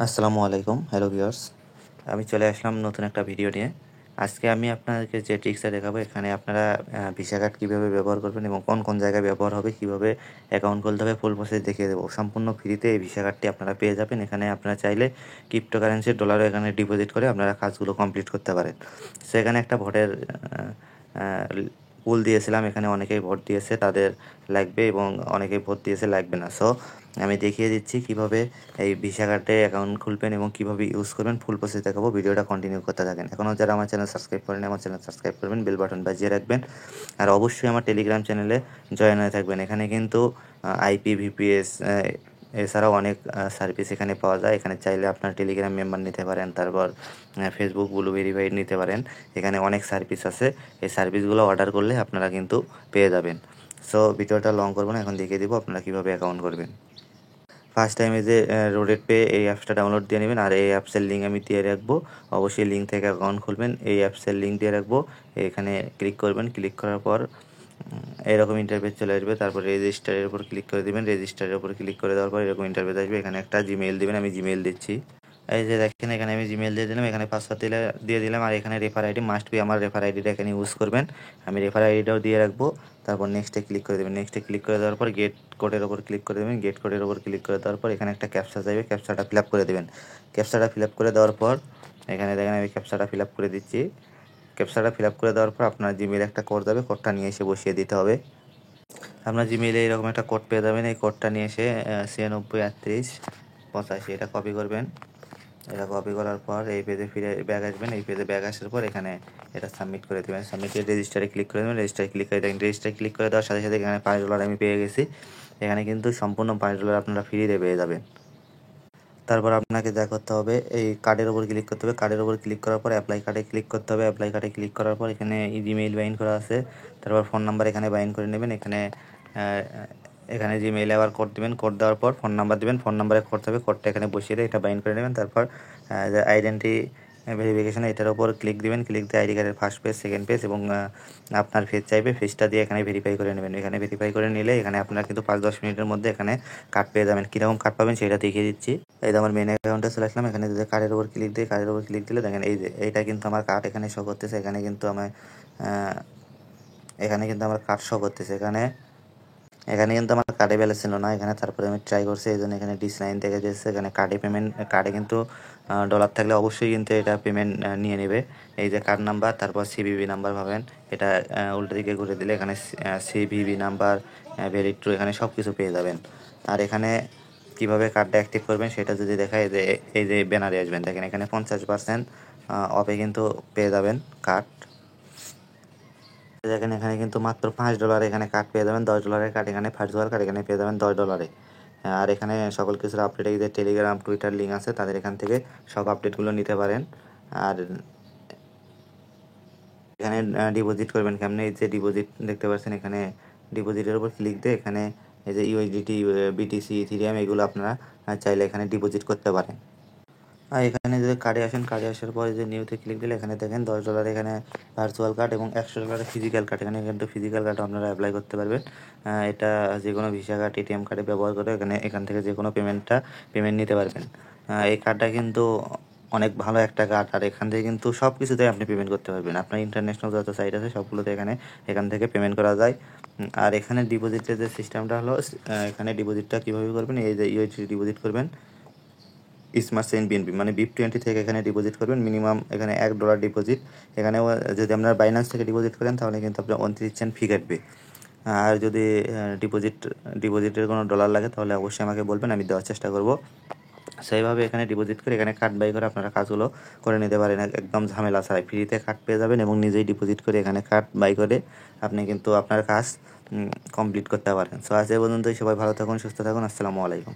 আসসালামু আলাইকুম, hello viewers. আমি চলে আসলাম নতুন একটা ভিডিও নিয়ে। আজকে আমি আপনাদেরকে যে ট্রিক্সটা দেখাবো, এখানে আপনারা ভিসা কার্ড কীভাবে ব্যবহার করবেন এবং কোন কোন জায়গায় ব্যবহার হবে, কীভাবে অ্যাকাউন্ট খুলতে হবে, ফুল প্রসেস দেখিয়ে দেবো। সম্পূর্ণ ফ্রিতে এই ভিসা কার্ডটি আপনারা পেয়ে যাবেন। এখানে আপনারা চাইলে ক্রিপ্টোকারেন্সির ডলারও এখানে ডিপোজিট করে আপনারা কাজগুলো কমপ্লিট করতে পারেন। সেখানে একটা ভোটের পুল দিয়েছিলাম, এখানে অনেকেই ভোট দিয়েছে, তাদের লাগবে এবং অনেকেই ভোট দিয়েছে লাগবে না। সো আমি দেখিয়ে দিচ্ছি কিভাবে এই ভিসা কার্ডে অ্যাকাউন্ট খুলবেন এবং কীভাবে ইউজ করবেন, ফুল প্রসেস দেখাবো। ভিডিওটা কন্টিনিউ করতে থাকেন। এখনও যারা আমার চ্যানেল সাবস্ক্রাইব করেন, আমার চ্যানেল সাবস্ক্রাইব করবেন, বেল বাটন বাজিয়ে রাখবেন। আর অবশ্যই আমার টেলিগ্রাম চ্যানেলে জয়েন হয়ে থাকবেন। এখানে কিন্তু আইপি, ভিপিএস এছাড়াও অনেক সার্ভিস এখানে পাওয়া যায়। এখানে চাইলে আপনার টেলিগ্রাম মেম্বার নিতে পারেন, তারপর ফেসবুক ব্লু ভেরিফাইড নিতে পারেন। এখানে অনেক সার্ভিস আছে, এই সার্ভিসগুলো অর্ডার করলে আপনারা কিন্তু পেয়ে যাবেন। সো ভিডিওটা লং করবো না, এখন দেখিয়ে দিব আপনারা কীভাবে অ্যাকাউন্ট করবেন। ফার্স্ট টাইম এই যে রোডেড পে এই অ্যাপসটা ডাউনলোড দিয়ে নেবেন, আর এই অ্যাপসের লিঙ্ক আমি দিয়ে রাখবো। অবশ্যই লিঙ্ক থেকে অ্যাকাউন্ট খুলবেন। এই অ্যাপসের লিঙ্ক দিয়ে রাখবো, এখানে ক্লিক করবেন। ক্লিক করার পর এরকম ইন্টারফেস চলে আসবে। তারপর রেজিস্টারের উপর ক্লিক করে দেবেন। রেজিস্টারের উপর ক্লিক করে দেওয়ার পর এরকম ইন্টারফেস আসবে। এখানে একটা জিমেইল দেবেন, আমি জিমেইল দিচ্ছি। এই যে দেখেন, এখানে আমি জিমেইল দিয়ে দিলাম, এখানে পাসওয়ার্ড দিয়ে দিলাম। আর এখানে রেফার আইডি মাস্ট বি, আমার রেফার আইডিটা এখানে ইউজ করবেন। আমি রেফার আইডিটাও দিয়ে রাখবো। তারপর নেক্সটে ক্লিক করে দেবেন। নেক্সটে ক্লিক করে দেওয়ার পর গেট কোডের ওপর ক্লিক করে দেবেন। গেট কোডের ওপর ক্লিক করে দেওয়ার পর এখানে একটা ক্যাপচা চাইবে, ক্যাপচাটা ফিল আপ করে দেবেন। ক্যাপচাটা ফিল আপ করে দেওয়ার পর এখানে দেখেন আমি ক্যাপচাটা ফিল আপ করে দিচ্ছি। ক্যাপচাটা ফিল আপ করে দেওয়ার পর আপনার জিমেইলে একটা কোড যাবে, কোডটা নিয়ে এসে বসিয়ে দিতে হবে। আপনার জিমেইলে এরকম একটা কোড পেয়ে যাবেন। এই কোডটা নিয়ে এসে 963885 এটা কপি করবেন। এটা কপি করার পর এই পেজে ফিরে ব্যাক আসবেন। এই পেজে ব্যাক আসার পর এখানে এটা সাবমিট করে দেবেন। সাবমিটের রেজিস্টারে ক্লিক করে দেবেন। রেজিস্টারে ক্লিক করে দেখেন, রেজিস্টারে ক্লিক করে দেওয়ার সাথে সাথে এখানে $5 আমি পেয়ে গেছি। এখানে কিন্তু সম্পূর্ণ $5 আপনারা ফ্রিতে পেয়ে যাবেন। তারপর আপনাকে যা করতে হবে, এই কার্ডের ওপর ক্লিক করতে হবে। কার্ডের ওপর ক্লিক করার পর অ্যাপ্লাই কার্ডে ক্লিক করতে হবে। অ্যাপ্লাই কার্ডে ক্লিক করার পর এখানে জিমেইল বাইন্ড করা আছে, তারপর ফোন নাম্বার এখানে বাইন্ড করে নেবেন। এখানে জিমেইলে আবার কোড দেবেন। কোড দেওয়ার পর ফোন নাম্বার দেবেন, ফোন নাম্বারে করতে হবে, কোডটা এখানে বসিয়ে দিয়ে এটা বাইন্ড করে নেবেন। তারপর আইডেন্টি ভেরিফিকেশান এটার ওপর ক্লিক দিবেন। ক্লিক দিয়ে আইডি কার্ডের ফার্স্ট পেজ, সেকেন্ড পেজ এবং আপনার ফেস চাইবে, ফেসটা দিয়ে এখানে ভেরিফাই করে নেবেন। এখানে ভেরিফাই করে নিলে এখানে আপনার কিন্তু 5-10 মিনিটের মধ্যে এখানে কার্ড পেয়ে যাবেন। কীরকম কার্ড পাবেন সেটা দেখিয়ে দিচ্ছি। এই যে আমার মেন অ্যাকাউন্টে চলে আসলাম। এখানে যদি কার্ডের ওপর ক্লিক দিই, কার্ডের ওপর ক্লিক দিলে দেখেন এই যে এইটা কিন্তু আমার কার্ড এখানে শো করতেছে। এখানে কিন্তু আমার কার্ড শো করতেছে। এখানে কিন্তু আমার কার্ডে ব্যালেন্স ছিল না এখানে। তারপরে আমি ট্রাই করছি, এই জন্য এখানে ডিসলাইন থেকে দিয়েছে। এখানে কার্ডে কিন্তু ডলার থাকলে অবশ্যই কিন্তু এটা পেমেন্ট নিয়ে নেবে। এই যে কার্ড নাম্বার, তারপর সিভিভি নাম্বার পাবেন। এটা উল্টো দিকে ঘুরে দিলে এখানে সিভিভি নাম্বার, ভ্যালিড ট্রু, এখানে সব কিছু পেয়ে যাবেন। আর এখানে কীভাবে কার্ডটা অ্যাক্টিভ করবেন সেটা যদি দেখায়, এই যে ব্যানারে আসবেন, দেখেন এখানে 50% অফে কিন্তু পেয়ে যাবেন কার্ড। দেখেন এখানে কিন্তু মাত্র $5 এখানে কার্ড পেয়ে যাবেন। $10 কার্ড এখানে, $5 কার্ড এখানে পেয়ে যাবেন $10। আর এখানে সকল কিছুর আপডেট, এই যে টেলিগ্রাম, টুইটার লিঙ্ক আছে, তাদের এখান থেকে সব আপডেটগুলো নিতে পারেন। আর এখানে ডিপোজিট করবেন কেমনে, এই যে ডিপোজিট দেখতে পাচ্ছেন, এখানে ডিপোজিটের উপর ক্লিক দিয়ে এখানে এই যে ইউএসডিটি, বিটিসি, ইথিরিয়াম এগুলো আপনারা চাইলে এখানে ডিপোজিট করতে পারেন। আর এখানে যদি কার্ডে আসেন, কার্ডে আসার পরে যে নিউতে ক্লিক দিলে এখানে দেখেন $10 এখানে ভার্চুয়াল কার্ড এবং $100 ফিজিক্যাল কার্ড। এখানে কিন্তু ফিজিক্যাল কার্ড আপনারা অ্যাপ্লাই করতে পারবেন। এটা যে কোনো ভিসা কার্ড, এটিএম কার্ডে ব্যবহার করে এখান থেকে যে কোনো পেমেন্ট নিতে পারবেন। এই কার্ডটা কিন্তু অনেক ভালো একটা কার্ড। আর এখান থেকে কিন্তু সব কিছুতেই আপনি পেমেন্ট করতে পারবেন। আপনার ইন্টারন্যাশনাল যত সাইট আছে সবগুলোতে এখান থেকে পেমেন্ট করা যায়। আর এখানে ডিপোজিটের যে সিস্টেমটা হলো, এখানে ডিপোজিটটা কীভাবে করবেন, এই যে ইউএসডি ডিপোজিট করবেন স্মার্ট চেইন বিএনপি মানে BIP20 থেকে এখানে ডিপোজিট করবেন। মিনিমাম এখানে $1 ডিপোজিট। এখানেও যদি আপনার বাইন্যান্স থেকে ডিপোজিট করেন তাহলে কিন্তু আপনার 29 সেন্ট ফি কাটবে। আর যদি ডিপোজিটের কোনো ডলার লাগে তাহলে অবশ্যই আমাকে বলবেন, আমি দেওয়ার চেষ্টা করব। সেইভাবে এখানে ডিপোজিট করে এখানে কার্ড বাই করে আপনারা কাজগুলো করে নিতে পারেন একদম ঝামেলা ছাড়াই। ফ্রিতে কার্ড পেয়ে যাবেন এবং নিজেই ডিপোজিট করে এখানে কার্ড বাই করে আপনি কিন্তু আপনার কাজ কমপ্লিট করতে পারেন। সো আজ এ পর্যন্তই। সবাই ভালো থাকুন, সুস্থ থাকুন। আসসালামু আলাইকুম।